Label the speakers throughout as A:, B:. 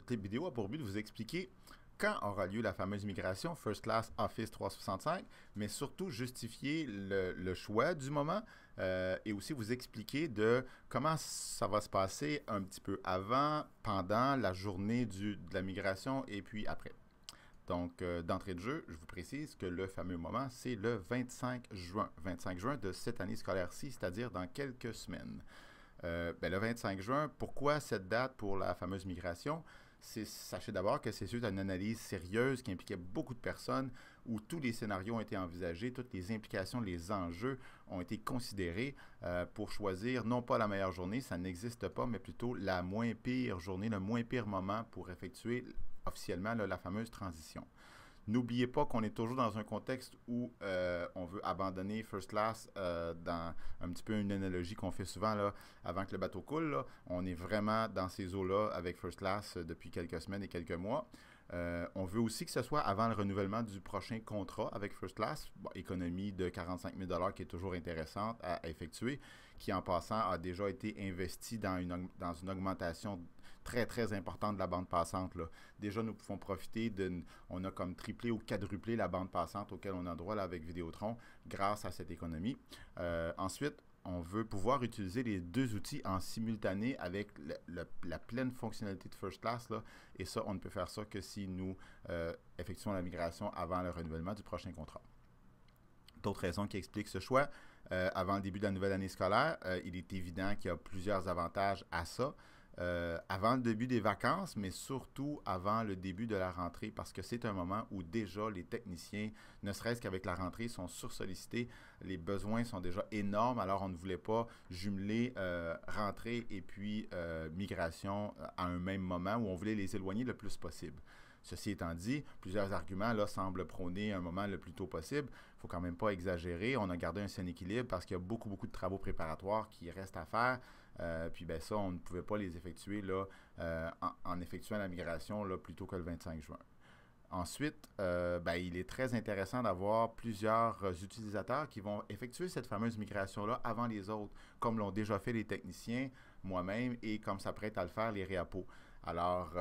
A: clip vidéo a pour but de vous expliquer quand aura lieu la fameuse migration First Class Office 365, mais surtout justifier le choix du moment et aussi vous expliquer de comment ça va se passer un petit peu avant, pendant la journée de la migration et puis après. Donc, d'entrée de jeu, je vous précise que le fameux moment, c'est le 25 juin. 25 juin de cette année scolaire-ci, c'est-à-dire dans quelques semaines. Le 25 juin, pourquoi cette date pour la fameuse migration? Sachez d'abord que c'est suite à une analyse sérieuse qui impliquait beaucoup de personnes, où tous les scénarios ont été envisagés, toutes les implications, les enjeux ont été considérés pour choisir non pas la meilleure journée, ça n'existe pas, mais plutôt la moins pire journée, le moins pire moment pour effectuer officiellement là, la fameuse transition. N'oubliez pas qu'on est toujours dans un contexte où on veut abandonner First Class dans un petit peu une analogie qu'on fait souvent là, avant que le bateau coule. Là. On est vraiment dans ces eaux-là avec First Class depuis quelques semaines et quelques mois. On veut aussi que ce soit avant le renouvellement du prochain contrat avec First Class, bon, économie de 45 000 qui est toujours intéressante à effectuer, qui en passant a déjà été investi dans une augmentation très très importante de la bande passante. Là. Déjà, nous pouvons profiter on a comme triplé ou quadruplé la bande passante auquel on a droit là, avec Vidéotron grâce à cette économie. Ensuite, on veut pouvoir utiliser les deux outils en simultané avec la pleine fonctionnalité de First Class. Là, et ça, on ne peut faire ça que si nous effectuons la migration avant le renouvellement du prochain contrat. D'autres raisons qui expliquent ce choix. Avant le début de la nouvelle année scolaire, il est évident qu'il y a plusieurs avantages à ça. Avant le début des vacances, mais surtout avant le début de la rentrée, parce que c'est un moment où déjà les techniciens, ne serait-ce qu'avec la rentrée, sont sursollicités. Les besoins sont déjà énormes, alors on ne voulait pas jumeler rentrée et puis migration à un même moment où on voulait les éloigner le plus possible. Ceci étant dit, plusieurs arguments là, semblent prôner un moment le plus tôt possible. Il ne faut quand même pas exagérer. On a gardé un sain équilibre parce qu'il y a beaucoup de travaux préparatoires qui restent à faire. Puis ben ça, on ne pouvait pas les effectuer là, en effectuant la migration là, plus tôt que le 25 juin. Ensuite, il est très intéressant d'avoir plusieurs utilisateurs qui vont effectuer cette fameuse migration-là avant les autres, comme l'ont déjà fait les techniciens, moi-même, et comme s'apprête à le faire les réapos. Alors,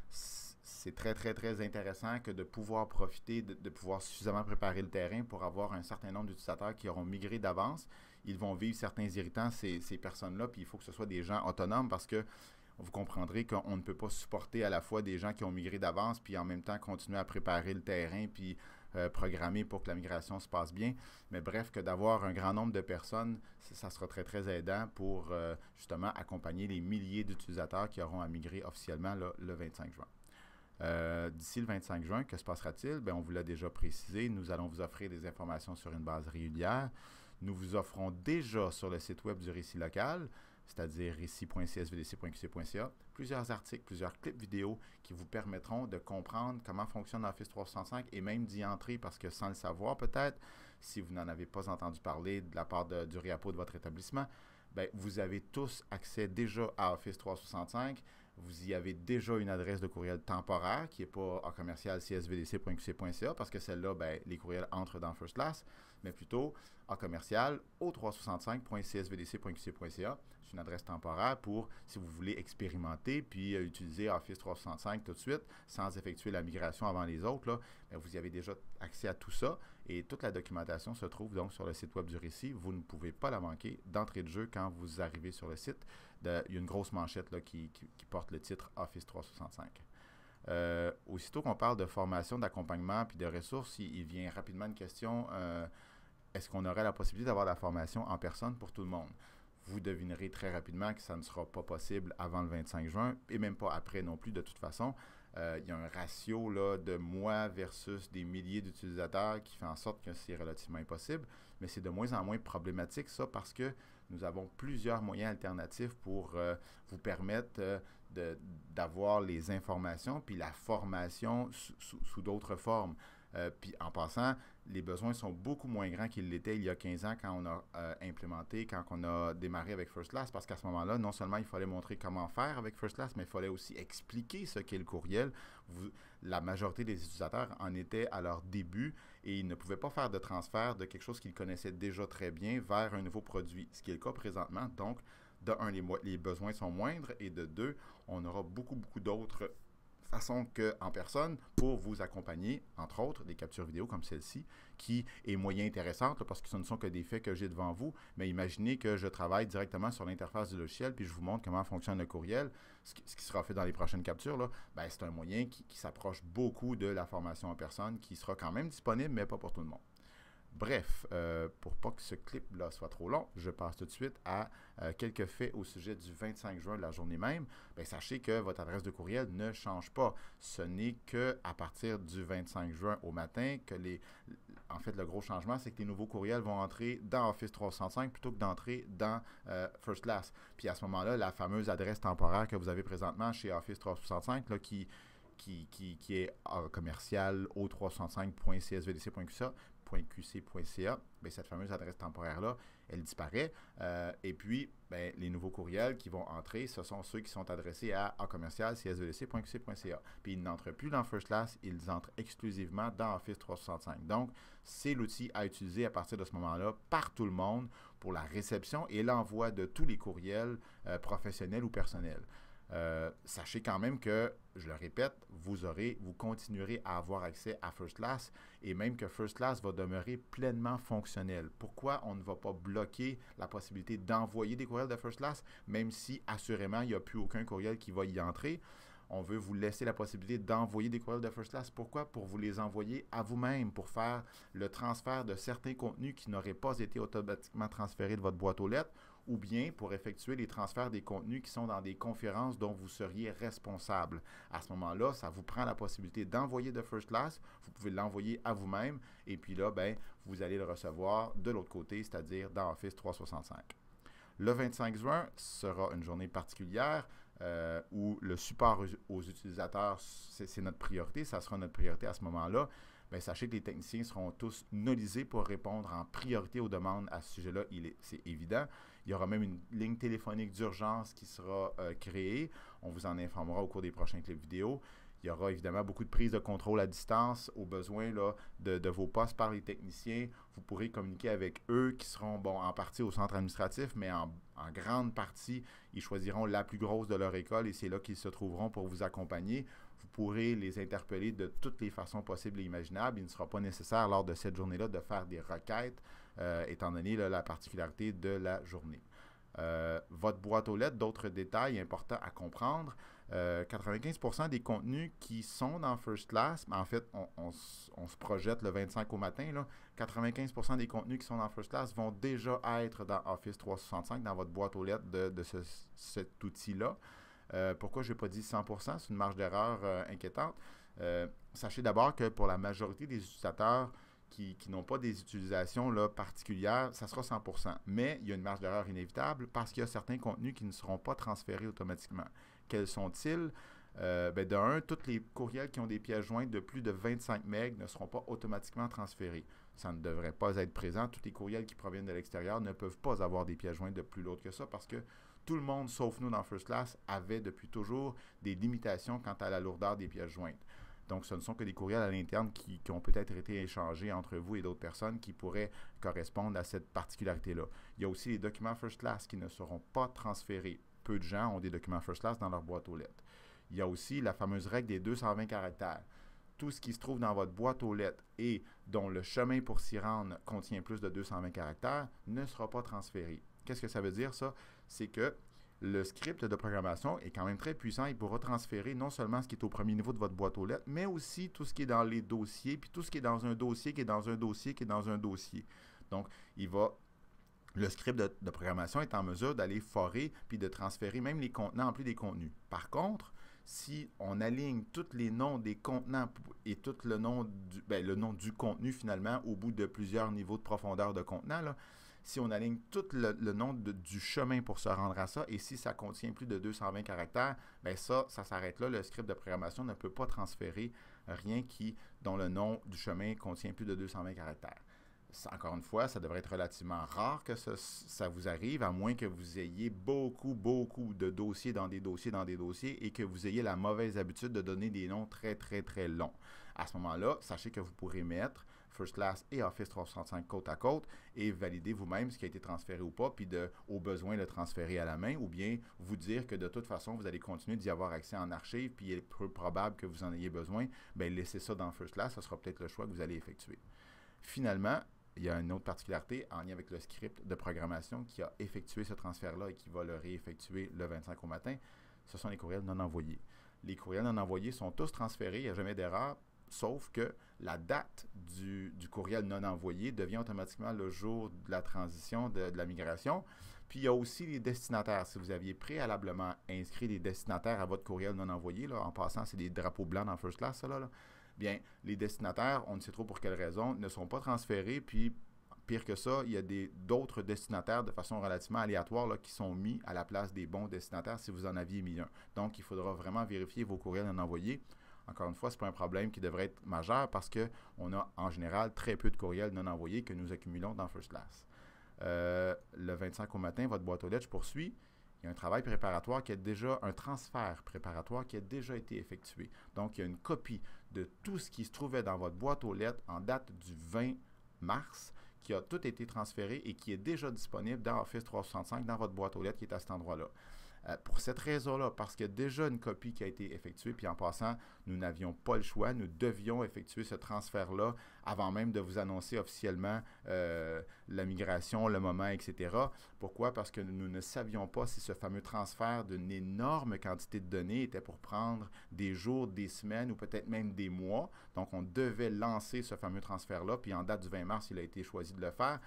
A: c'est très, très, très intéressant que de pouvoir profiter, de pouvoir suffisamment préparer le terrain pour avoir un certain nombre d'utilisateurs qui auront migré d'avance. Ils vont vivre certains irritants, ces personnes-là, puis il faut que ce soit des gens autonomes parce que vous comprendrez qu'on ne peut pas supporter à la fois des gens qui ont migré d'avance, puis en même temps continuer à préparer le terrain, puis programmer pour que la migration se passe bien. Mais bref, que d'avoir un grand nombre de personnes, ça sera très, très aidant pour justement accompagner les milliers d'utilisateurs qui auront à migrer officiellement là, le 25 juin. D'ici le 25 juin, que se passera-t-il? Bien, on vous l'a déjà précisé, nous allons vous offrir des informations sur une base régulière. Nous vous offrons déjà sur le site web du Récit local, c'est-à-dire récit.csvdc.qc.ca, plusieurs articles, plusieurs clips vidéo qui vous permettront de comprendre comment fonctionne Office 365 et même d'y entrer parce que sans le savoir peut-être, si vous n'en avez pas entendu parler de la part du réapo de votre établissement, bien, vous avez tous accès déjà à Office 365. Vous y avez déjà une adresse de courriel temporaire qui n'est pas à commercial csvdc.qc.ca parce que celle-là, ben, les courriels entrent dans First Class, mais plutôt à commercial au 365.csvdc.qc.ca. C'est une adresse temporaire pour si vous voulez expérimenter puis utiliser Office 365 tout de suite sans effectuer la migration avant les autres. Là, ben, vous y avez déjà accès à tout ça et toute la documentation se trouve donc sur le site web du Récit. Vous ne pouvez pas la manquer d'entrée de jeu quand vous arrivez sur le site. Il y a une grosse manchette là, qui porte le titre Office 365. Aussitôt qu'on parle de formation, d'accompagnement puis de ressources, il vient rapidement une question, est-ce qu'on aurait la possibilité d'avoir la formation en personne pour tout le monde? Vous devinerez très rapidement que ça ne sera pas possible avant le 25 juin et même pas après non plus de toute façon. Il y a un ratio là, de moi versus des milliers d'utilisateurs qui fait en sorte que c'est relativement impossible, mais c'est de moins en moins problématique ça parce que nous avons plusieurs moyens alternatifs pour vous permettre d'avoir les informations puis la formation sous d'autres formes. Puis en passant, les besoins sont beaucoup moins grands qu'ils l'étaient il y a 15 ans quand on a implémenté, quand on a démarré avec First Class, parce qu'à ce moment-là, non seulement il fallait montrer comment faire avec First Class, mais il fallait aussi expliquer ce qu'est le courriel. La majorité des utilisateurs en étaient à leur début et ils ne pouvaient pas faire de transfert de quelque chose qu'ils connaissaient déjà très bien vers un nouveau produit, ce qui est le cas présentement. Donc, de un, les besoins sont moindres et de deux, on aura beaucoup d'autres façon qu'en personne pour vous accompagner, entre autres, des captures vidéo comme celle-ci, qui est moyen intéressante là, parce que ce ne sont que des faits que j'ai devant vous, mais imaginez que je travaille directement sur l'interface du logiciel puis je vous montre comment fonctionne le courriel, ce qui sera fait dans les prochaines captures, là, ben, c'est un moyen qui s'approche beaucoup de la formation en personne, qui sera quand même disponible, mais pas pour tout le monde. Bref, pour pas que ce clip-là soit trop long, je passe tout de suite à quelques faits au sujet du 25 juin de la journée même. Bien, sachez que votre adresse de courriel ne change pas. Ce n'est qu'à partir du 25 juin au matin que En fait, le gros changement, c'est que les nouveaux courriels vont entrer dans Office 365 plutôt que d'entrer dans First Class. Puis à ce moment-là, la fameuse adresse temporaire que vous avez présentement chez Office 365, là, qui est commercial o365.csvdc.qc.ca, bien, cette fameuse adresse temporaire-là, elle disparaît. Et puis, bien, les nouveaux courriels qui vont entrer, ce sont ceux qui sont adressés à commercial.csvdc.qc.ca. Puis, ils n'entrent plus dans First Class, ils entrent exclusivement dans Office 365. Donc, c'est l'outil à utiliser à partir de ce moment-là par tout le monde pour la réception et l'envoi de tous les courriels professionnels ou personnels. Sachez quand même que, je le répète, vous continuerez à avoir accès à First Class et même que First Class va demeurer pleinement fonctionnel. Pourquoi on ne va pas bloquer la possibilité d'envoyer des courriels de First Class, même si assurément il n'y a plus aucun courriel qui va y entrer? On veut vous laisser la possibilité d'envoyer des courriels de First Class. Pourquoi? Pour vous les envoyer à vous-même, pour faire le transfert de certains contenus qui n'auraient pas été automatiquement transférés de votre boîte aux lettres, ou bien pour effectuer les transferts des contenus qui sont dans des conférences dont vous seriez responsable. À ce moment-là, ça vous prend la possibilité d'envoyer de First Class, vous pouvez l'envoyer à vous-même, et puis là, ben, vous allez le recevoir de l'autre côté, c'est-à-dire dans Office 365. Le 25 juin sera une journée particulière où le support aux utilisateurs, c'est notre priorité, ça sera notre priorité à ce moment-là. Bien, sachez que les techniciens seront tous nolisés pour répondre en priorité aux demandes à ce sujet-là, c'est évident. Il y aura même une ligne téléphonique d'urgence qui sera créée. On vous en informera au cours des prochains clips vidéo. Il y aura évidemment beaucoup de prises de contrôle à distance au besoin là, de vos postes par les techniciens. Vous pourrez communiquer avec eux qui seront en partie au centre administratif, mais en grande partie, ils choisiront la plus grosse de leur école et c'est là qu'ils se trouveront pour vous accompagner. Vous pourrez les interpeller de toutes les façons possibles et imaginables. Il ne sera pas nécessaire lors de cette journée-là de faire des requêtes, étant donné là, la particularité de la journée. Votre boîte aux lettres, d'autres détails importants à comprendre. 95% des contenus qui sont dans First Class, mais en fait, on se projette le 25 au matin, là, 95% des contenus qui sont dans First Class vont déjà être dans Office 365, dans votre boîte aux lettres de cet outil-là. Pourquoi je n'ai pas dit 100%? C'est une marge d'erreur inquiétante. Sachez d'abord que pour la majorité des utilisateurs qui n'ont pas des utilisations là, particulières, ça sera 100%. Mais il y a une marge d'erreur inévitable parce qu'il y a certains contenus qui ne seront pas transférés automatiquement. Quels sont-ils? De un, tous les courriels qui ont des pièces jointes de plus de 25 MB ne seront pas automatiquement transférés. Ça ne devrait pas être présent. Tous les courriels qui proviennent de l'extérieur ne peuvent pas avoir des pièces jointes de plus lourdes que ça parce que tout le monde, sauf nous dans First Class, avait depuis toujours des limitations quant à la lourdeur des pièces jointes. Donc, ce ne sont que des courriels à l'interne qui ont peut-être été échangés entre vous et d'autres personnes qui pourraient correspondre à cette particularité-là. Il y a aussi les documents First Class qui ne seront pas transférés. Peu de gens ont des documents First Class dans leur boîte aux lettres. Il y a aussi la fameuse règle des 220 caractères. Tout ce qui se trouve dans votre boîte aux lettres et dont le chemin pour s'y rendre contient plus de 220 caractères ne sera pas transféré. Qu'est-ce que ça veut dire, ça? C'est que le script de programmation est quand même très puissant. Il pourra transférer non seulement ce qui est au premier niveau de votre boîte aux lettres, mais aussi tout ce qui est dans les dossiers, puis tout ce qui est dans un dossier, qui est dans un dossier, qui est dans un dossier. Donc, le script de programmation est en mesure d'aller forer puis de transférer même les contenants en plus des contenus. Par contre, si on aligne tous les noms des contenants et tout le nom du contenu finalement au bout de plusieurs niveaux de profondeur de contenant, là, si on aligne tout le nom du chemin pour se rendre à ça, et si ça contient plus de 220 caractères, bien ça s'arrête là. Le script de programmation ne peut pas transférer rien dont le nom du chemin contient plus de 220 caractères. Encore une fois, ça devrait être relativement rare que ça vous arrive, à moins que vous ayez beaucoup de dossiers dans des dossiers et que vous ayez la mauvaise habitude de donner des noms très, très, très longs. À ce moment-là, sachez que vous pourrez mettre First Class et Office 365 côte à côte et valider vous-même ce qui a été transféré ou pas, puis au besoin le transférer à la main, ou bien vous dire que de toute façon, vous allez continuer d'y avoir accès en archive, puis il est peu probable que vous en ayez besoin, bien laissez ça dans First Class, ce sera peut-être le choix que vous allez effectuer. Finalement, il y a une autre particularité en lien avec le script de programmation qui a effectué ce transfert-là et qui va le réeffectuer le 25 au matin. Ce sont les courriels non envoyés. Les courriels non envoyés sont tous transférés, il n'y a jamais d'erreur, sauf que la date du courriel non envoyé devient automatiquement le jour de la transition de la migration. Puis il y a aussi les destinataires. Si vous aviez préalablement inscrit les destinataires à votre courriel non envoyé, là, en passant, c'est des drapeaux blancs dans First Class, ça là. Bien, les destinataires, on ne sait trop pour quelle raison, ne sont pas transférés, puis pire que ça, il y a d'autres destinataires de façon relativement aléatoire là, qui sont mis à la place des bons destinataires si vous en aviez mis un. Donc, il faudra vraiment vérifier vos courriels non envoyés. Encore une fois, ce n'est pas un problème qui devrait être majeur parce qu'on a en général très peu de courriels non envoyés que nous accumulons dans First Class. Le 25 au matin, votre boîte aux lettres, je poursuis. Il y a un travail préparatoire qui est déjà, un transfert préparatoire qui a déjà été effectué. Donc, il y a une copie de tout ce qui se trouvait dans votre boîte aux lettres en date du 20 mars, qui a tout été transféré et qui est déjà disponible dans Office 365, dans votre boîte aux lettres qui est à cet endroit-là. Pour cette raison-là, parce qu'il y a déjà une copie qui a été effectuée, puis en passant, nous n'avions pas le choix, nous devions effectuer ce transfert-là avant même de vous annoncer officiellement la migration, le moment, etc. Pourquoi? Parce que nous ne savions pas si ce fameux transfert d'une énorme quantité de données était pour prendre des jours, des semaines ou peut-être même des mois. Donc, on devait lancer ce fameux transfert-là, puis en date du 20 mars, il a été choisi de le faire.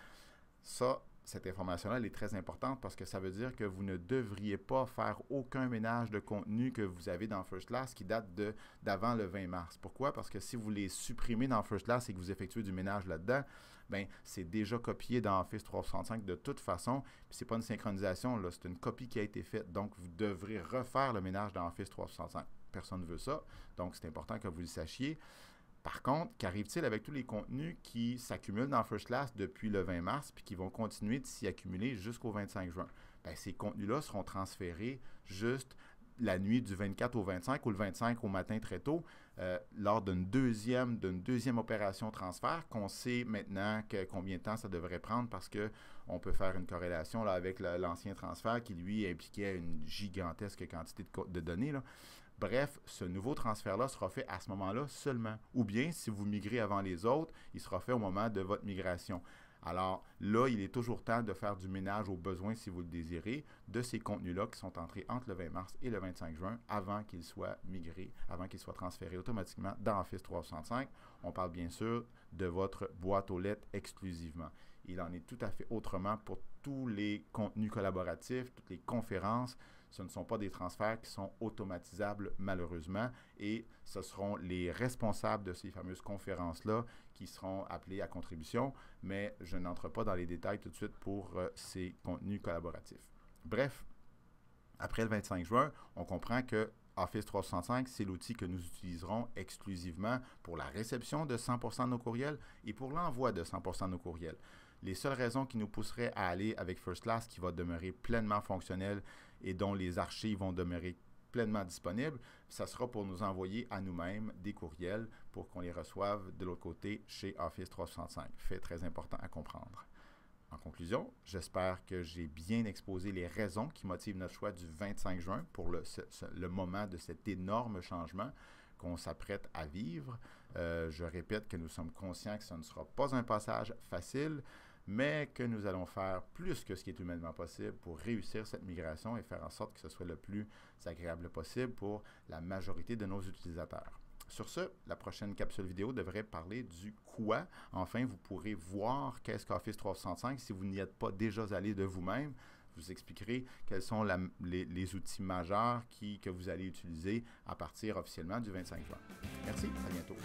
A: Cette information-là, elle est très importante parce que ça veut dire que vous ne devriez pas faire aucun ménage de contenu que vous avez dans First Class qui date d'avant le 20 mars. Pourquoi? Parce que si vous les supprimez dans First Class et que vous effectuez du ménage là-dedans, bien, c'est déjà copié dans Office 365 de toute façon. Puis c'est pas une synchronisation, là, c'est une copie qui a été faite. Donc, vous devrez refaire le ménage dans Office 365. Personne ne veut ça. Donc, c'est important que vous le sachiez. Par contre, qu'arrive-t-il avec tous les contenus qui s'accumulent dans First Class depuis le 20 mars puis qui vont continuer de s'y accumuler jusqu'au 25 juin? Bien, ces contenus-là seront transférés juste la nuit du 24 au 25 ou le 25 au matin très tôt lors d'une deuxième opération transfert qu'on sait maintenant combien de temps ça devrait prendre parce qu'on peut faire une corrélation là, avec l'ancien transfert qui, lui, impliquait une gigantesque quantité de données, là. Bref, ce nouveau transfert-là sera fait à ce moment-là seulement. Ou bien, si vous migrez avant les autres, il sera fait au moment de votre migration. Alors là, il est toujours temps de faire du ménage aux besoins, si vous le désirez, de ces contenus-là qui sont entrés entre le 20 mars et le 25 juin avant qu'ils soient migrés, avant qu'ils soient transférés automatiquement dans Office 365. On parle bien sûr de votre boîte aux lettres exclusivement. Il en est tout à fait autrement pour tous les contenus collaboratifs, toutes les conférences. Ce ne sont pas des transferts qui sont automatisables malheureusement et ce seront les responsables de ces fameuses conférences-là qui seront appelés à contribution, mais je n'entre pas dans les détails tout de suite pour ces contenus collaboratifs. Bref, après le 25 juin, on comprend que Office 365, c'est l'outil que nous utiliserons exclusivement pour la réception de 100% de nos courriels et pour l'envoi de 100% de nos courriels. Les seules raisons qui nous pousseraient à aller avec First Class, qui va demeurer pleinement fonctionnel et dont les archives vont demeurer pleinement disponibles, ça sera pour nous envoyer à nous-mêmes des courriels pour qu'on les reçoive de l'autre côté chez Office 365. Fait très important à comprendre. En conclusion, j'espère que j'ai bien exposé les raisons qui motivent notre choix du 25 juin pour le moment de cet énorme changement qu'on s'apprête à vivre. Je répète que nous sommes conscients que ce ne sera pas un passage facile, mais que nous allons faire plus que ce qui est humainement possible pour réussir cette migration et faire en sorte que ce soit le plus agréable possible pour la majorité de nos utilisateurs. Sur ce, la prochaine capsule vidéo devrait parler du quoi. Enfin, vous pourrez voir qu'est-ce qu'Office 365 si vous n'y êtes pas déjà allé de vous-même. Je vous expliquerai quels sont les outils majeurs que vous allez utiliser à partir officiellement du 25 juin. Merci, à bientôt.